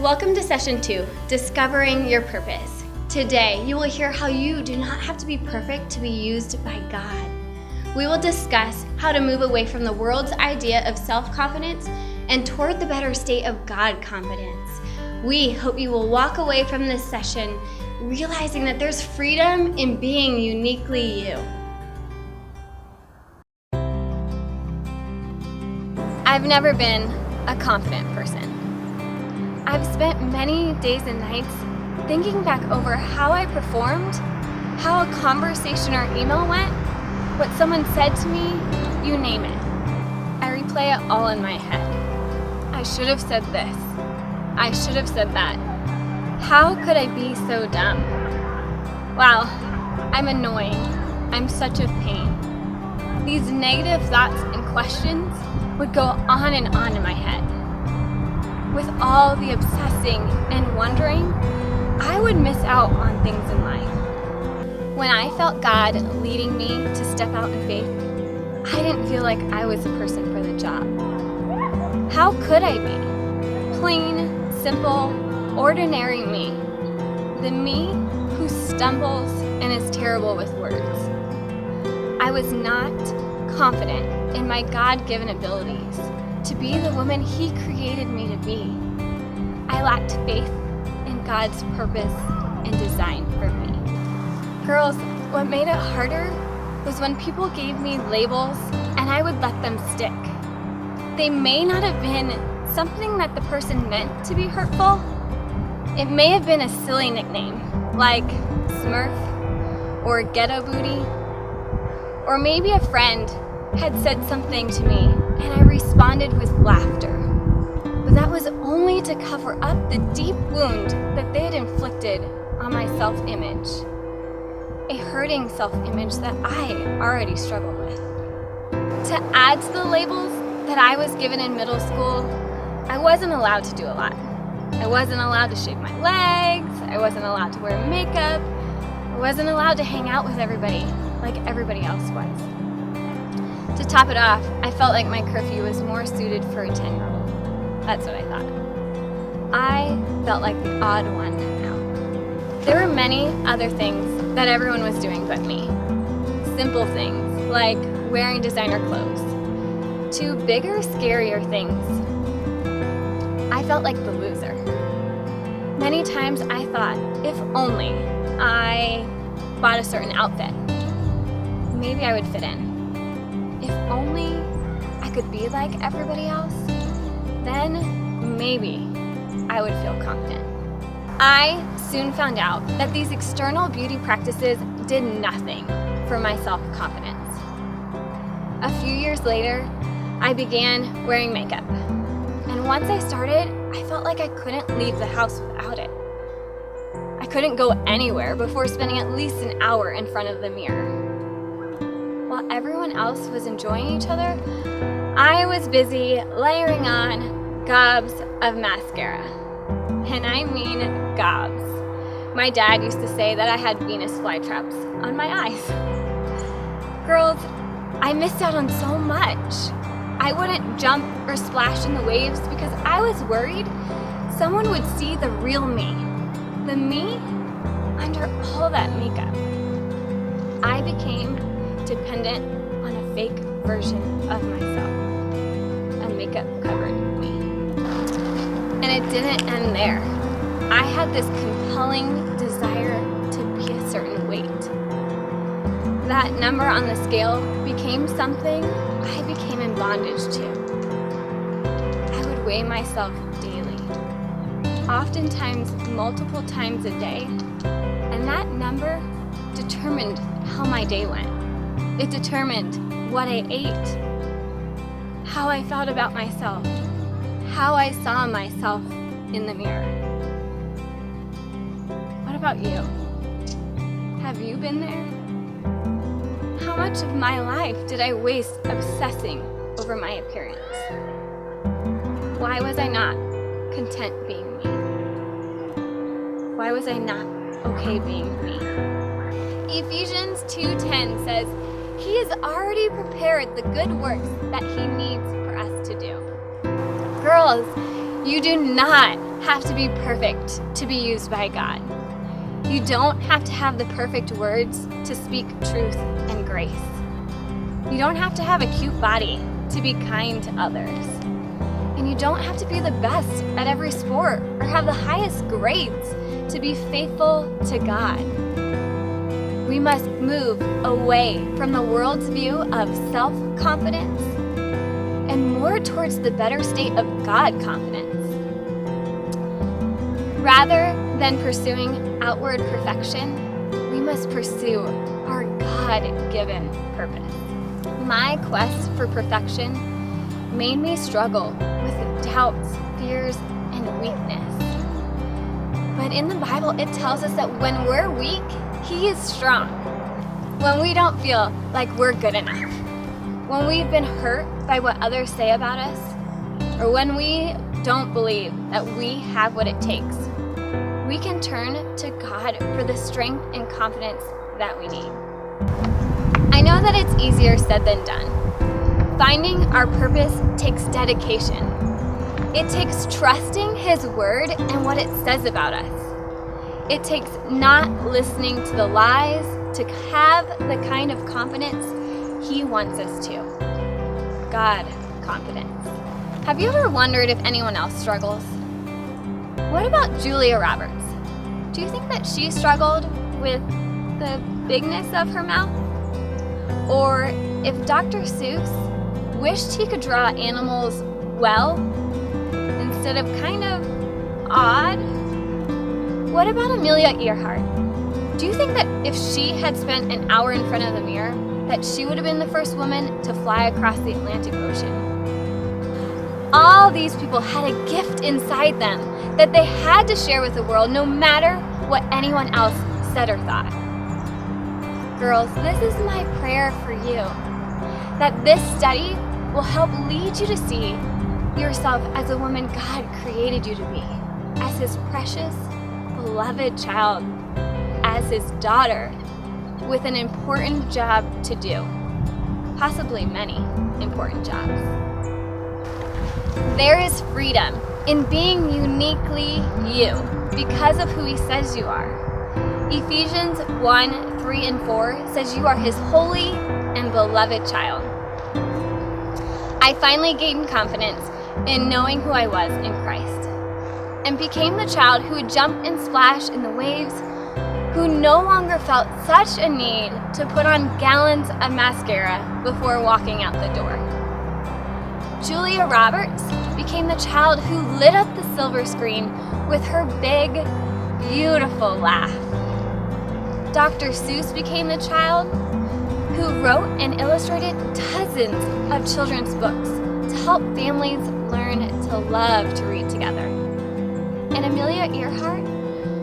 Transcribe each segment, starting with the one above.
Welcome to Session 2, Discovering Your Purpose. Today, you will hear how you do not have to be perfect to be used by God. We will discuss how to move away from the world's idea of self-confidence and toward the better state of God confidence. We hope you will walk away from this session realizing that there's freedom in being uniquely you. I've never been a confident person. I've spent many days and nights thinking back over how I performed, how a conversation or email went, what someone said to me, you name it. I replay it all in my head. I should have said this. I should have said that. How could I be so dumb? Wow, I'm annoying. I'm such a pain. These negative thoughts and questions would go on and on in my head. With all the obsessing and wondering, I would miss out on things in life. When I felt God leading me to step out in faith, I didn't feel like I was the person for the job. How could I be? Plain, simple, ordinary me. The me who stumbles and is terrible with words. I was not confident in my God-given abilities to be the woman He created me to be. I lacked faith in God's purpose and design for me. Girls, what made it harder was when people gave me labels and I would let them stick. They may not have been something that the person meant to be hurtful. It may have been a silly nickname, like Smurf or Ghetto Booty. Or maybe a friend had said something to me and I responded with laughter. But that was only to cover up the deep wound that they had inflicted on my self-image. A hurting self-image that I already struggled with. To add to the labels that I was given in middle school, I wasn't allowed to do a lot. I wasn't allowed to shave my legs, I wasn't allowed to wear makeup, I wasn't allowed to hang out with everybody like everybody else was. To top it off, I felt like my curfew was more suited for a 10-year-old. That's what I thought. I felt like the odd one out. There were many other things that everyone was doing but me. Simple things, like wearing designer clothes, to bigger, scarier things. I felt like the loser. Many times I thought, if only I bought a certain outfit, maybe I would fit in. If only I could be like everybody else, then maybe I would feel confident. I soon found out that these external beauty practices did nothing for my self-confidence. A few years later, I began wearing makeup. And once I started, I felt like I couldn't leave the house without it. I couldn't go anywhere before spending at least an hour in front of the mirror. While everyone else was enjoying each other, I was busy layering on gobs of mascara. And I mean gobs. My dad used to say that I had Venus flytraps on my eyes. Girls, I missed out on so much. I wouldn't jump or splash in the waves because I was worried someone would see the real me. The me under all that makeup. I became dependent on a fake version of myself. A makeup-covered me. And it didn't end there. I had this compelling desire to be a certain weight. That number on the scale became something I became in bondage to. I would weigh myself daily, oftentimes multiple times a day, and that number determined how my day went. It determined what I ate, how I felt about myself, how I saw myself in the mirror. What about you? Have you been there? How much of my life did I waste obsessing over my appearance? Why was I not content being me? Why was I not okay being me? Ephesians 2:10 says, He has already prepared the good works that He needs for us to do. Girls, you do not have to be perfect to be used by God. You don't have to have the perfect words to speak truth and grace. You don't have to have a cute body to be kind to others. And you don't have to be the best at every sport or have the highest grades to be faithful to God. We must move away from the world's view of self-confidence and more towards the better state of God confidence. Rather than pursuing outward perfection, we must pursue our God-given purpose. My quest for perfection made me struggle with doubts, fears, and weakness. But in the Bible, it tells us that when we're weak, He is strong. When we don't feel like we're good enough, when we've been hurt by what others say about us, or when we don't believe that we have what it takes, we can turn to God for the strength and confidence that we need. I know that it's easier said than done. Finding our purpose takes dedication. It takes trusting His word and what it says about us. It takes not listening to the lies to have the kind of confidence He wants us to. God confidence. Have you ever wondered if anyone else struggles? What about Julia Roberts? Do you think that she struggled with the bigness of her mouth? Or if Dr. Seuss wished he could draw animals well instead of kind of odd? What about Amelia Earhart? Do you think that if she had spent an hour in front of the mirror, that she would have been the first woman to fly across the Atlantic Ocean? All these people had a gift inside them that they had to share with the world, no matter what anyone else said or thought. Girls, this is my prayer for you, that this study will help lead you to see yourself as a woman God created you to be, as His precious, beloved child, as His daughter, with an important job to do, possibly many important jobs. There is freedom in being uniquely you because of who He says you are. Ephesians 1, 3, and 4 says you are His holy and beloved child. I finally gained confidence in knowing who I was in Christ and became the child who would jump and splash in the waves, who no longer felt such a need to put on gallons of mascara before walking out the door. Julia Roberts became the child who lit up the silver screen with her big, beautiful laugh. Dr. Seuss became the child who wrote and illustrated dozens of children's books to help families learn to love to read together. And Amelia Earhart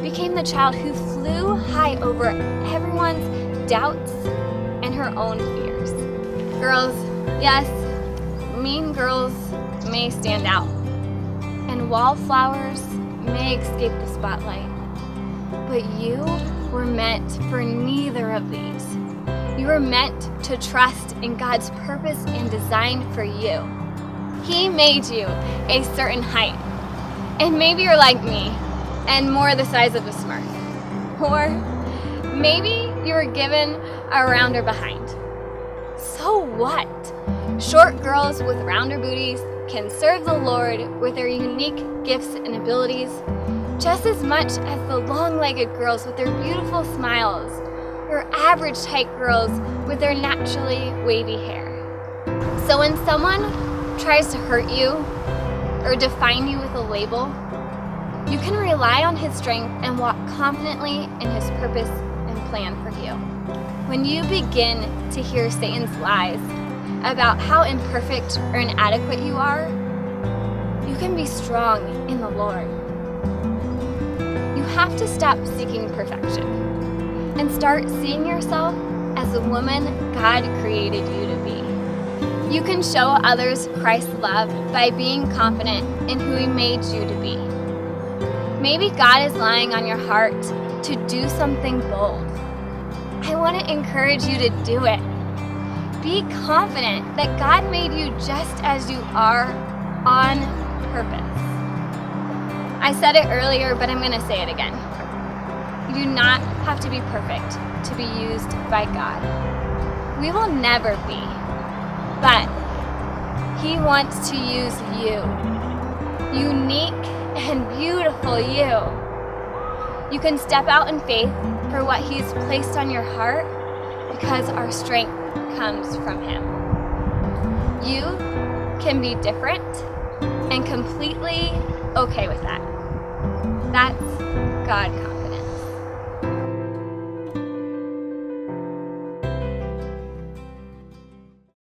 became the child who flew high over everyone's doubts and her own fears. Girls, yes, mean girls may stand out, and wallflowers may escape the spotlight, but you were meant for neither of these. You were meant to trust in God's purpose and design for you. He made you a certain height, and maybe you're like me and more the size of a Smurf, or maybe you were given a rounder behind. So what? Short girls with rounder booties can serve the Lord with their unique gifts and abilities just as much as the long-legged girls with their beautiful smiles, or average height girls with their naturally wavy hair. So when someone tries to hurt you or define you with a label, you can rely on His strength and walk confidently in His purpose and plan for you. When you begin to hear Satan's lies about how imperfect or inadequate you are, you can be strong in the Lord. You have to stop seeking perfection and start seeing yourself as the woman God created you to be. You can show others Christ's love by being confident in who He made you to be. Maybe God is lying on your heart to do something bold. I want to encourage you to do it. Be confident that God made you just as you are on purpose. I said it earlier, but I'm gonna say it again. You do not have to be perfect to be used by God. We will never be, but He wants to use you. Unique and beautiful you. You can step out in faith for what He's placed on your heart because our strength comes from Him. You can be different and completely okay with that. That's God coming.